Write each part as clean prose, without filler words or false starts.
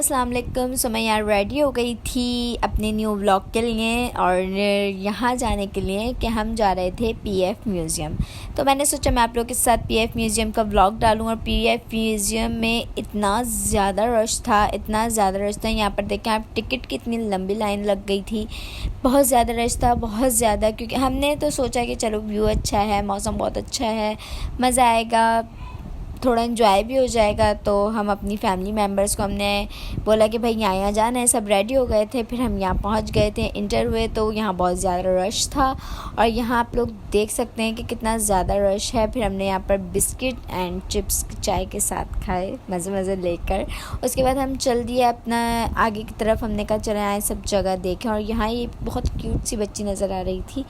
अस्सलाम वालेकुम। सो मैं यार रेडी हो गई थी अपने न्यू व्लॉग के लिए और यहाँ जाने के लिए कि हम जा रहे थे पीएफ म्यूज़ियम। तो मैंने सोचा मैं आप लोगों के साथ पीएफ म्यूज़ियम का व्लॉग डालूँ। और पीएफ म्यूज़ियम में इतना ज़्यादा रश था यहाँ पर देखें आप, टिकट की इतनी लंबी लाइन लग गई थी, बहुत ज़्यादा रश था, बहुत ज़्यादा। क्योंकि हमने तो सोचा कि चलो व्यू अच्छा है, मौसम बहुत अच्छा है, मज़ा आएगा, थोड़ा इन्जॉय भी हो जाएगा। तो हम अपनी फैमिली मेम्बर्स को हमने बोला कि भाई यहाँ जाना है, सब रेडी हो गए थे। फिर हम यहाँ पहुँच गए थे, इंटर हुए तो यहाँ बहुत ज़्यादा रश था और यहाँ आप लोग देख सकते हैं कि कितना ज़्यादा रश है। फिर हमने यहाँ पर बिस्किट एंड चिप्स चाय के साथ खाए मज़े लेकर। उसके बाद हम चल दिए अपना आगे की तरफ। हमने कहा चले आए सब जगह देखें। और यहाँ ये बहुत क्यूट सी बच्ची नज़र आ रही थी,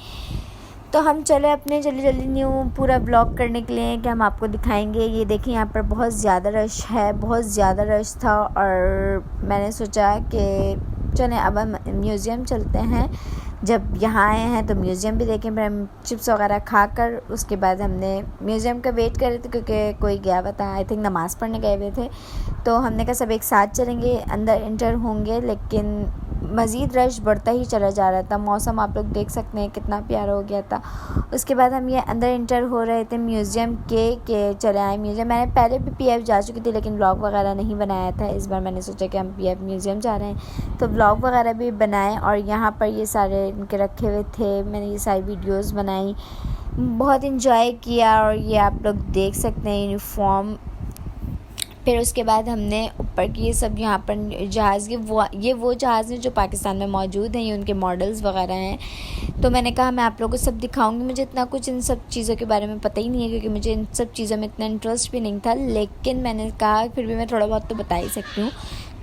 तो हम चले अपने जल्दी न्यू पूरा ब्लॉग करने के लिए कि हम आपको दिखाएंगे। ये देखिए यहाँ पर बहुत ज़्यादा रश है, बहुत ज़्यादा रश था। और मैंने सोचा कि चलें अब हम म्यूज़ियम चलते हैं। जब यहाँ आए हैं तो म्यूज़ियम भी देखें। फिर हम चिप्स वगैरह खाकर उसके बाद हमने म्यूज़ियम का वेट कर रहे थे क्योंकि कोई गया हुआ था, आई थिंक नमाज़ पढ़ने गए हुए थे। तो हमने कहा सब एक साथ चलेंगे, अंदर इंटर होंगे। लेकिन मज़ीद रश बढ़ता ही चला जा रहा था। मौसम आप लोग देख सकते हैं कितना प्यारा हो गया था। उसके बाद हम ये अंदर इंटर हो रहे थे म्यूज़ियम के चले आए म्यूज़ियम। मैंने पहले भी पीएफ जा चुकी थी लेकिन व्लॉग वगैरह नहीं बनाया था। इस बार मैंने सोचा कि हम पीएफ म्यूज़ियम जा रहे हैं तो व्लॉग वगैरह भी बनाए। और यहाँ पर ये सारे इनके रखे हुए थे, मैंने ये सारी वीडियोज़ बनाई, बहुत इंजॉय किया। और ये आप लोग देख सकते हैं यूनिफॉर्म। फिर उसके बाद हमने ऊपर की ये सब यहाँ पर जहाज़ ये वो जहाज़ हैं जो पाकिस्तान में मौजूद हैं, ये उनके मॉडल्स वगैरह हैं। तो मैंने कहा मैं आप लोगों को सब दिखाऊंगी। मुझे इतना कुछ इन सब चीज़ों के बारे में पता ही नहीं है क्योंकि मुझे इन सब चीज़ों में इतना इंटरेस्ट भी नहीं था। लेकिन मैंने कहा फिर भी मैं थोड़ा बहुत तो बता ही सकती हूँ।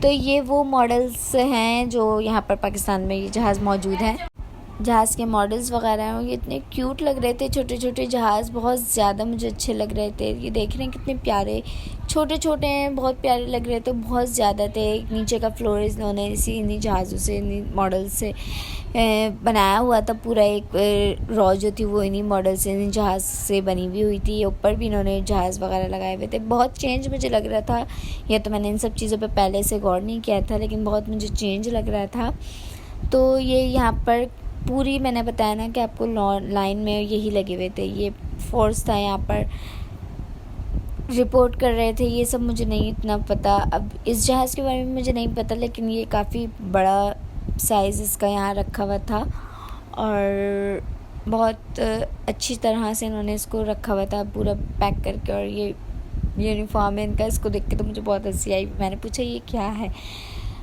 तो ये वो मॉडल्स हैं जो यहाँ पर पाकिस्तान में ये जहाज़ मौजूद हैं। जहाज़ के मॉडल्स वगैरह हैं, ये इतने क्यूट लग रहे थे, छोटे छोटे जहाज़ बहुत ज़्यादा मुझे अच्छे लग रहे थे। ये देख रहे हैं कितने प्यारे छोटे छोटे हैं, बहुत प्यारे लग रहे थे, बहुत ज़्यादा थे। नीचे का फ्लोर इन्होंने इन्हीं जहाज़ों से, इन्हीं मॉडल से बनाया हुआ था। पूरा एक रॉ जो थी वो इन्हीं मॉडल से, इन्हीं जहाज़ से बनी हुई थी। ऊपर भी इन्होंने जहाज़ वगैरह लगाए हुए थे। बहुत चेंज मुझे लग रहा था, या तो मैंने इन सब चीज़ों पर पहले से गौर नहीं किया था लेकिन बहुत मुझे चेंज लग रहा था। तो ये यहाँ पर पूरी मैंने बताया ना कि आपको लाइन में यही लगे हुए थे, ये फोर्स था यहाँ पर, रिपोर्ट कर रहे थे। ये सब मुझे नहीं इतना पता। अब इस जहाज़ के बारे में मुझे नहीं पता लेकिन ये काफ़ी बड़ा साइज़ इसका यहाँ रखा हुआ था और बहुत अच्छी तरह से इन्होंने इसको रखा हुआ था पूरा पैक करके। और ये यूनिफॉर्म है इनका, इसको देख के तो मुझे बहुत हंसी आई। मैंने पूछा ये क्या है।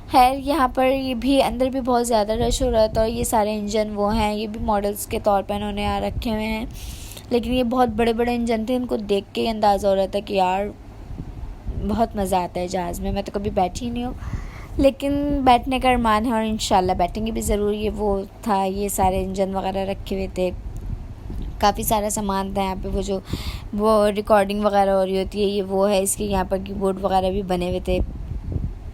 खैर यहाँ पर ये भी अंदर भी बहुत ज़्यादा रश हो रहा था। और ये सारे इंजन वो हैं, ये भी मॉडल्स के तौर पर इन्होंने यहाँ रखे हुए हैं। लेकिन ये बहुत बड़े बड़े इंजन थे, इनको देख के अंदाज़ा हो रहा था कि यार बहुत मज़ा आता है जहाज़ में। मैं तो कभी बैठी नहीं हूँ लेकिन बैठने का अरमान है और इंशाल्लाह बैठेंगे भी ज़रूर। ये वो था, ये सारे इंजन वगैरह रखे हुए थे, काफ़ी सारा सामान था यहाँ पे। वो रिकॉर्डिंग वगैरह हो रही होती है, ये वो है। इसके यहाँ पर कीबोर्ड वगैरह भी बने हुए थे।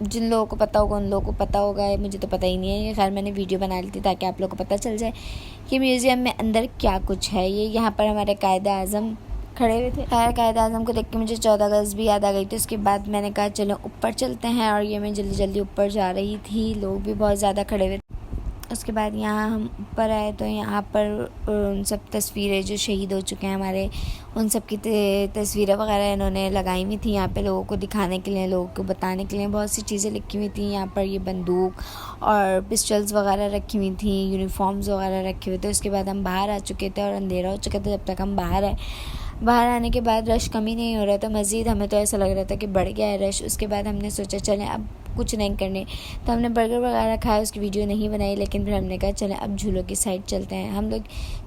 जिन लोगों को पता होगा उन लोगों को पता होगा, मुझे तो पता ही नहीं है। ये खैर मैंने वीडियो बना ली थी ताकि आप लोगों को पता चल जाए कि म्यूज़ियम में अंदर क्या कुछ है। ये यहाँ पर हमारे कायद-ए-आज़म खड़े हुए थे। खैर कायद-ए-आज़म को देख के मुझे 14 अगस्त भी याद आ गई थी। उसके बाद मैंने कहा चलो ऊपर चलते हैं और ये मैं जल्दी ऊपर जा रही थी, लोग भी बहुत ज़्यादा खड़े हुए। उसके बाद यहाँ हम ऊपर आए तो यहाँ पर उन सब तस्वीरें जो शहीद हो चुके हैं हमारे, उन सब की तस्वीरें वगैरह इन्होंने लगाई हुई थी यहाँ पे लोगों को दिखाने के लिए, लोगों को बताने के लिए। बहुत सी चीज़ें लिखी हुई थी यहाँ पर। ये बंदूक और पिस्टल्स वगैरह रखी हुई थी, यूनिफॉर्म्स वगैरह रखे हुए थे। उसके बाद हम बाहर आ चुके थे और अंधेरा हो चुका था जब तक हम बाहर आए। बाहर आने के बाद रश कम ही नहीं हो रहा था, मज़ीद हमें तो ऐसा लग रहा था कि बढ़ गया है रश। उसके बाद हमने सोचा चलें अब कुछ नहीं करने, तो हमने बर्गर वगैरह खाया, उसकी वीडियो नहीं बनाई। लेकिन फिर हमने कहा चलें अब झूलों की साइड चलते हैं। हम लोग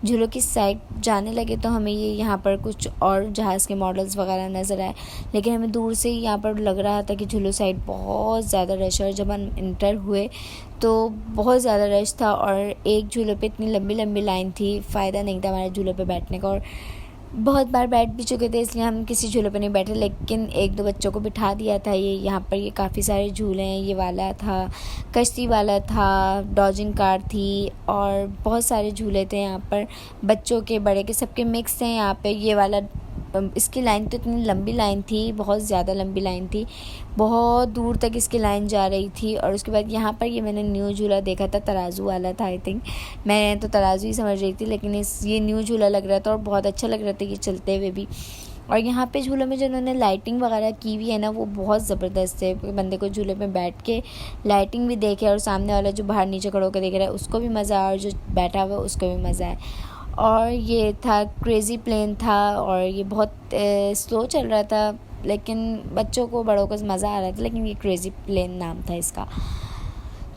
झूलों की साइड जाने लगे तो हमें ये यहाँ पर कुछ और जहाज़ के मॉडल्स वगैरह नज़र आए। लेकिन हमें दूर से ही यहाँ पर लग रहा था कि झूलों साइड बहुत ज़्यादा रश है। और जब हम इंटर हुए तो बहुत ज़्यादा रश था और एक झूले पे इतनी लंबी लाइन थी, फ़ायदा नहीं था हमारे झूले पे बैठने का। और बहुत बार बैठ भी चुके थे इसलिए हम किसी झूले पर नहीं बैठे। लेकिन एक दो बच्चों को बिठा दिया था। ये यहाँ पर ये काफ़ी सारे झूले हैं, ये वाला था, कश्ती वाला था, डॉजिंग कार थी और बहुत सारे झूले थे यहाँ पर, बच्चों के बड़े के सबके मिक्स थे यहाँ पे। ये वाला इसकी लाइन तो इतनी लंबी लाइन थी, बहुत ज़्यादा लंबी लाइन थी, बहुत दूर तक इसकी लाइन जा रही थी। और उसके बाद यहाँ पर ये मैंने न्यू झूला देखा था, तराजू वाला था आई थिंक, मैं तो तराजू ही समझ रही थी, लेकिन ये न्यू झूला लग रहा था और बहुत अच्छा लग रहा था ये चलते हुए भी। और यहाँ पे झूलों में जो उन्होंने लाइटिंग वगैरह की हुई है ना, वो बहुत ज़बरदस्त है। बंदे को झूले में बैठ के लाइटिंग भी देखे और सामने वाला जो बाहर नीचे खड़ा होकर देख रहा है उसको भी मज़ा आया और जो बैठा हुआ है उसको भी मज़ा आया। और ये था क्रेज़ी प्लेन था और ये बहुत स्लो चल रहा था, लेकिन बच्चों को बड़ों को मज़ा आ रहा था, लेकिन ये क्रेज़ी प्लेन नाम था इसका।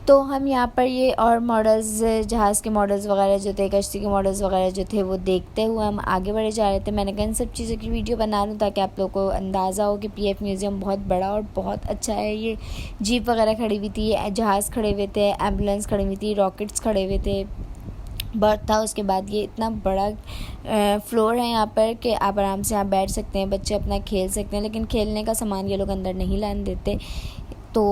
तो हम यहाँ पर ये और मॉडल्स, जहाज़ के मॉडल्स वगैरह जो थे, कश्ती के मॉडल्स वगैरह जो थे, वो देखते हुए हम आगे बढ़े जा रहे थे। मैंने कहा इन सब चीज़ों की वीडियो बना लूँ ताकि आप लोगों को अंदाज़ा हो कि पीएफ म्यूज़ियम बहुत बड़ा और बहुत अच्छा है। ये जीप वगैरह खड़ी हुई थी, जहाज़ खड़े हुए थे, एम्बुलेंस खड़ी हुई थी, रॉकेट्स खड़े हुए थे, बर्थ था। उसके बाद ये इतना बड़ा फ्लोर है यहाँ पर कि आप आराम से यहाँ बैठ सकते हैं, बच्चे अपना खेल सकते हैं, लेकिन खेलने का सामान ये लोग अंदर नहीं लाने देते। तो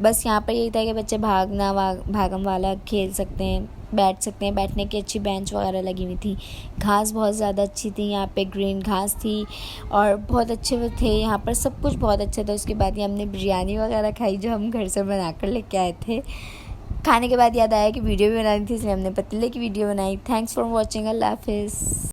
बस यहाँ पर यही था कि बच्चे भागम वाला खेल सकते हैं, बैठ सकते हैं, बैठने की अच्छी बेंच वगैरह लगी हुई थी, घास बहुत ज़्यादा अच्छी थी, यहाँ पे ग्रीन घास थी और बहुत अच्छे वो थे, यहाँ पर सब कुछ बहुत अच्छा था। उसके बाद ये हमने बिरयानी वगैरह खाई जो हम घर से बना कर लेके आए थे। खाने के बाद याद आया कि वीडियो भी बनानी थी, इसलिए हमने पतीले की वीडियो बनाई। थैंक्स फॉर वॉचिंग, अल्लाह हाफिज़।